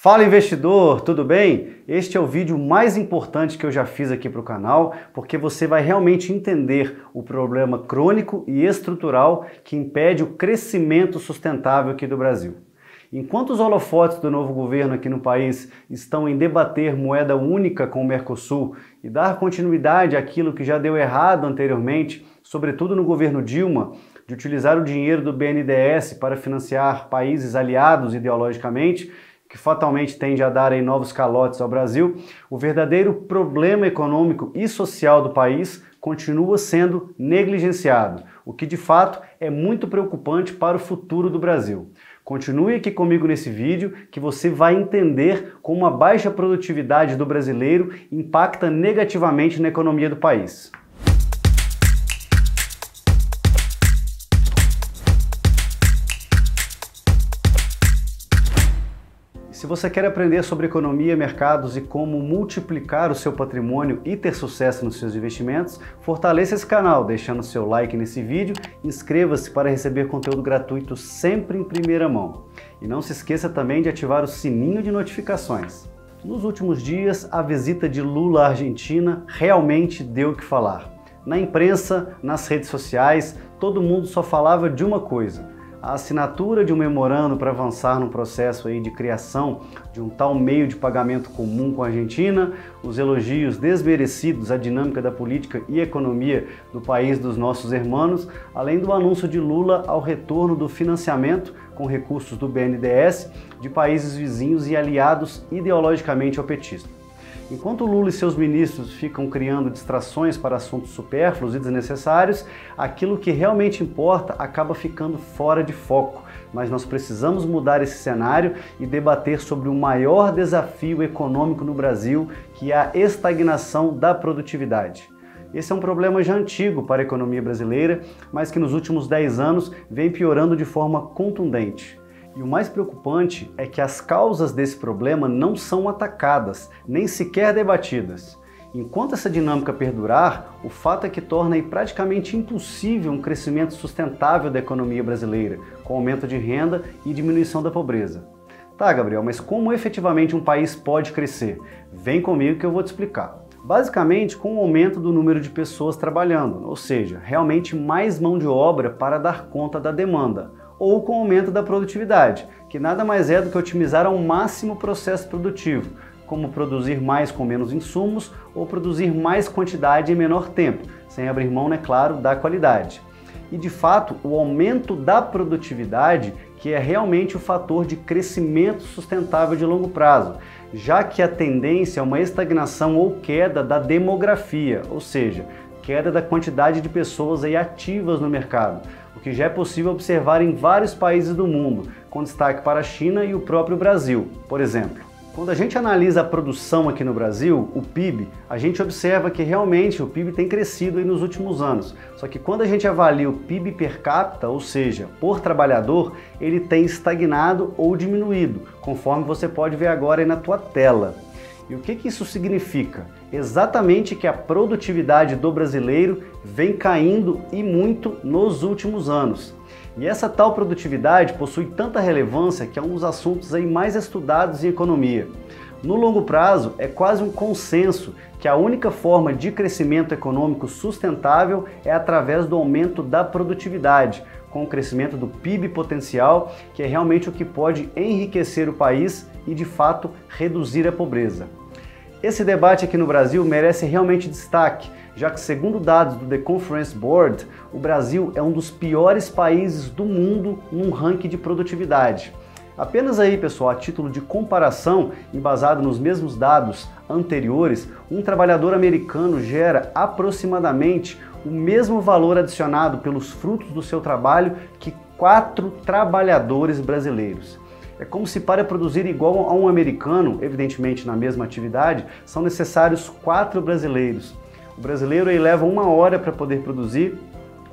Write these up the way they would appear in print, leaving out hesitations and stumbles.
Fala investidor, tudo bem? Este é o vídeo mais importante que eu já fiz aqui para o canal, porque você vai realmente entender o problema crônico e estrutural que impede o crescimento sustentável aqui do Brasil. Enquanto os holofotes do novo governo aqui no país estão em debater moeda única com o Mercosul e dar continuidade àquilo que já deu errado anteriormente, sobretudo no governo Dilma, de utilizar o dinheiro do BNDES para financiar países aliados ideologicamente, que fatalmente tende a dar aí novos calotes ao Brasil, o verdadeiro problema econômico e social do país continua sendo negligenciado, o que de fato é muito preocupante para o futuro do Brasil. Continue aqui comigo nesse vídeo que você vai entender como a baixa produtividade do brasileiro impacta negativamente na economia do país. Se você quer aprender sobre economia, mercados e como multiplicar o seu patrimônio e ter sucesso nos seus investimentos, fortaleça esse canal deixando seu like nesse vídeo, inscreva-se para receber conteúdo gratuito sempre em primeira mão. E não se esqueça também de ativar o sininho de notificações. Nos últimos dias, a visita de Lula à Argentina realmente deu o que falar. Na imprensa, nas redes sociais, todo mundo só falava de uma coisa: a assinatura de um memorando para avançar no processo aí de criação de um tal meio de pagamento comum com a Argentina, os elogios desmerecidos à dinâmica da política e economia do país dos nossos irmãos, além do anúncio de Lula ao retorno do financiamento com recursos do BNDES de países vizinhos e aliados ideologicamente ao petismo. Enquanto Lula e seus ministros ficam criando distrações para assuntos supérfluos e desnecessários, aquilo que realmente importa acaba ficando fora de foco. Mas nós precisamos mudar esse cenário e debater sobre o maior desafio econômico no Brasil, que é a estagnação da produtividade. Esse é um problema já antigo para a economia brasileira, mas que nos últimos 10 anos vem piorando de forma contundente. E o mais preocupante é que as causas desse problema não são atacadas, nem sequer debatidas. Enquanto essa dinâmica perdurar, o fato é que torna praticamente impossível um crescimento sustentável da economia brasileira, com aumento de renda e diminuição da pobreza. Tá, Gabriel, mas como efetivamente um país pode crescer? Vem comigo que eu vou te explicar. Basicamente, com o aumento do número de pessoas trabalhando, ou seja, realmente mais mão de obra para dar conta da demanda, ou com o aumento da produtividade, que nada mais é do que otimizar ao máximo o processo produtivo, como produzir mais com menos insumos ou produzir mais quantidade em menor tempo, sem abrir mão, é claro, da qualidade. E de fato, o aumento da produtividade que é realmente o fator de crescimento sustentável de longo prazo, já que a tendência é uma estagnação ou queda da demografia, ou seja, queda da quantidade de pessoas ativas no mercado, o que já é possível observar em vários países do mundo, com destaque para a China e o próprio Brasil, por exemplo. Quando a gente analisa a produção aqui no Brasil, o PIB, a gente observa que realmente o PIB tem crescido aí nos últimos anos. Só que quando a gente avalia o PIB per capita, ou seja, por trabalhador, ele tem estagnado ou diminuído, conforme você pode ver agora aí na tua tela. E o que isso significa? Exatamente que a produtividade do brasileiro vem caindo e muito nos últimos anos. E essa tal produtividade possui tanta relevância que é um dos assuntos aí mais estudados em economia. No longo prazo, é quase um consenso que a única forma de crescimento econômico sustentável é através do aumento da produtividade, com o crescimento do PIB potencial, que é realmente o que pode enriquecer o país e, de fato, reduzir a pobreza. Esse debate aqui no Brasil merece realmente destaque, já que, segundo dados do The Conference Board, o Brasil é um dos piores países do mundo num ranking de produtividade. Apenas aí, pessoal, a título de comparação, embasado nos mesmos dados anteriores, um trabalhador americano gera aproximadamente o mesmo valor adicionado pelos frutos do seu trabalho que 4 trabalhadores brasileiros. É como se para produzir igual a um americano, evidentemente na mesma atividade, são necessários 4 brasileiros. O brasileiro aí leva 1 hora para poder produzir,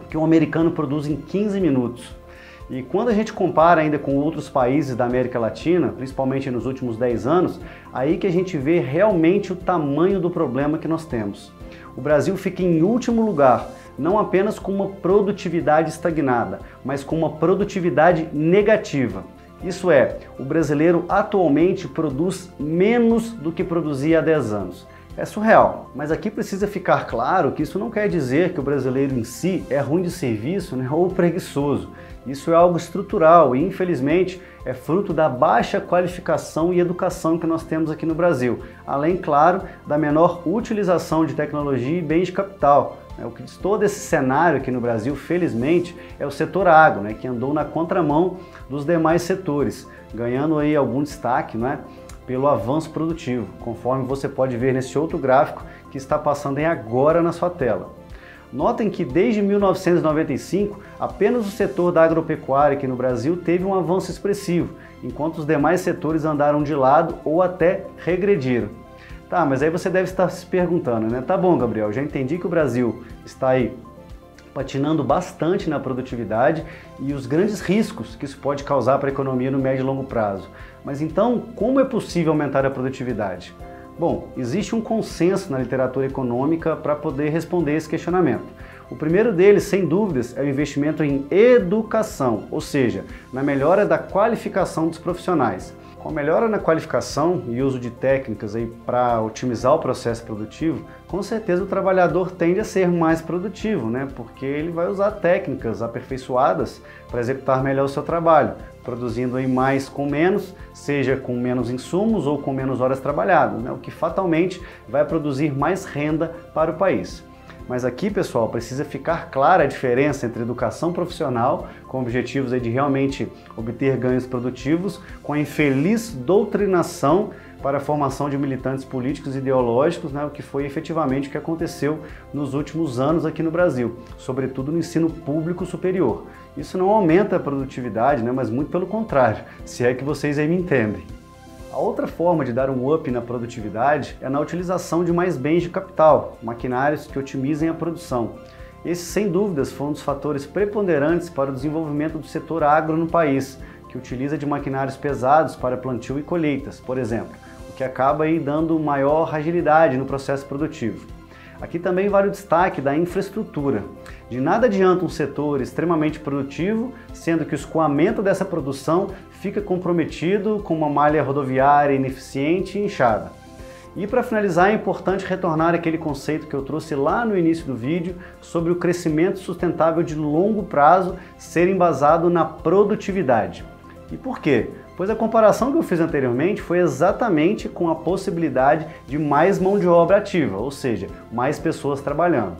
o que um americano produz em 15 minutos. E quando a gente compara ainda com outros países da América Latina, principalmente nos últimos 10 anos, aí que a gente vê realmente o tamanho do problema que nós temos. O Brasil fica em último lugar, não apenas com uma produtividade estagnada, mas com uma produtividade negativa. Isso é, o brasileiro atualmente produz menos do que produzia há 10 anos. É surreal, mas aqui precisa ficar claro que isso não quer dizer que o brasileiro em si é ruim de serviço, né, ou preguiçoso. Isso é algo estrutural e, infelizmente, é fruto da baixa qualificação e educação que nós temos aqui no Brasil, além, claro, da menor utilização de tecnologia e bens de capital. O que diz todo esse cenário aqui no Brasil, felizmente, é o setor agro, né, que andou na contramão dos demais setores, ganhando aí algum destaque, né, pelo avanço produtivo, conforme você pode ver nesse outro gráfico que está passando aí agora na sua tela. Notem que desde 1995, apenas o setor da agropecuária aqui no Brasil teve um avanço expressivo, enquanto os demais setores andaram de lado ou até regrediram. Tá, mas aí você deve estar se perguntando, né? Tá bom, Gabriel, já entendi que o Brasil está aí patinando bastante na produtividade e os grandes riscos que isso pode causar para a economia no médio e longo prazo. Mas então, como é possível aumentar a produtividade? Bom, existe um consenso na literatura econômica para poder responder esse questionamento. O primeiro deles, sem dúvidas, é o investimento em educação, ou seja, na melhora da qualificação dos profissionais. Com a melhora na qualificação e uso de técnicas para otimizar o processo produtivo, com certeza o trabalhador tende a ser mais produtivo, né? Porque ele vai usar técnicas aperfeiçoadas para executar melhor o seu trabalho, produzindo aí mais com menos, seja com menos insumos ou com menos horas trabalhadas, né? O que fatalmente vai produzir mais renda para o país. Mas aqui, pessoal, precisa ficar clara a diferença entre educação profissional, com objetivos de realmente obter ganhos produtivos, com a infeliz doutrinação para a formação de militantes políticos e ideológicos, né, o que foi efetivamente o que aconteceu nos últimos anos aqui no Brasil, sobretudo no ensino público superior. Isso não aumenta a produtividade, né, mas muito pelo contrário, se é que vocês aí me entendem. A outra forma de dar um up na produtividade é na utilização de mais bens de capital, maquinários que otimizem a produção. Esse, sem dúvidas, foi um dos fatores preponderantes para o desenvolvimento do setor agro no país, que utiliza de maquinários pesados para plantio e colheitas, por exemplo, o que acaba aí dando maior agilidade no processo produtivo. Aqui também vale o destaque da infraestrutura. De nada adianta um setor extremamente produtivo, sendo que o escoamento dessa produção fica comprometido com uma malha rodoviária ineficiente e inchada. E para finalizar, é importante retornar àquele conceito que eu trouxe lá no início do vídeo sobre o crescimento sustentável de longo prazo ser embasado na produtividade. E por quê? Pois a comparação que eu fiz anteriormente foi exatamente com a possibilidade de mais mão de obra ativa, ou seja, mais pessoas trabalhando.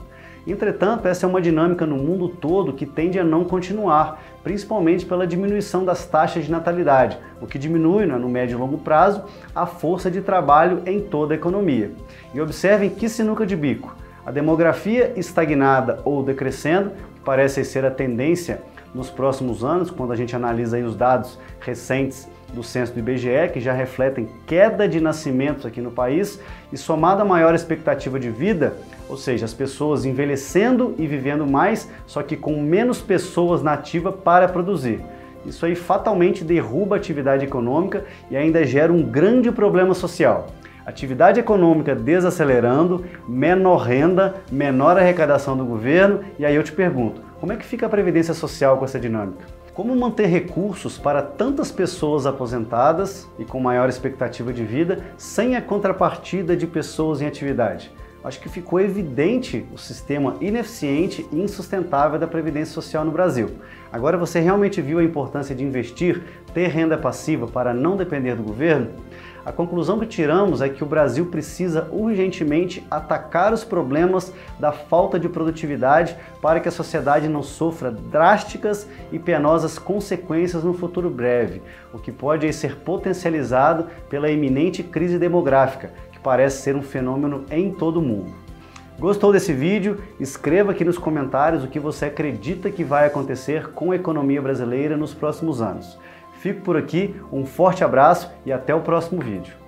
Entretanto, essa é uma dinâmica no mundo todo que tende a não continuar, principalmente pela diminuição das taxas de natalidade, o que diminui, no médio e longo prazo, a força de trabalho em toda a economia. E observem que sinuca de bico. A demografia estagnada ou decrescendo, que parece ser a tendência nos próximos anos, quando a gente analisa aí os dados recentes do censo do IBGE, que já refletem queda de nascimentos aqui no país, e somada a maior expectativa de vida, ou seja, as pessoas envelhecendo e vivendo mais, só que com menos pessoas na ativa para produzir. Isso aí fatalmente derruba a atividade econômica e ainda gera um grande problema social. Atividade econômica desacelerando, menor renda, menor arrecadação do governo, e aí eu te pergunto, como é que fica a Previdência Social com essa dinâmica? Como manter recursos para tantas pessoas aposentadas e com maior expectativa de vida sem a contrapartida de pessoas em atividade? Acho que ficou evidente o sistema ineficiente e insustentável da Previdência Social no Brasil. Agora você realmente viu a importância de investir, ter renda passiva para não depender do governo? A conclusão que tiramos é que o Brasil precisa urgentemente atacar os problemas da falta de produtividade para que a sociedade não sofra drásticas e penosas consequências no futuro breve, o que pode aí ser potencializado pela iminente crise demográfica, que parece ser um fenômeno em todo o mundo. Gostou desse vídeo? Escreva aqui nos comentários o que você acredita que vai acontecer com a economia brasileira nos próximos anos. Fico por aqui, um forte abraço e até o próximo vídeo.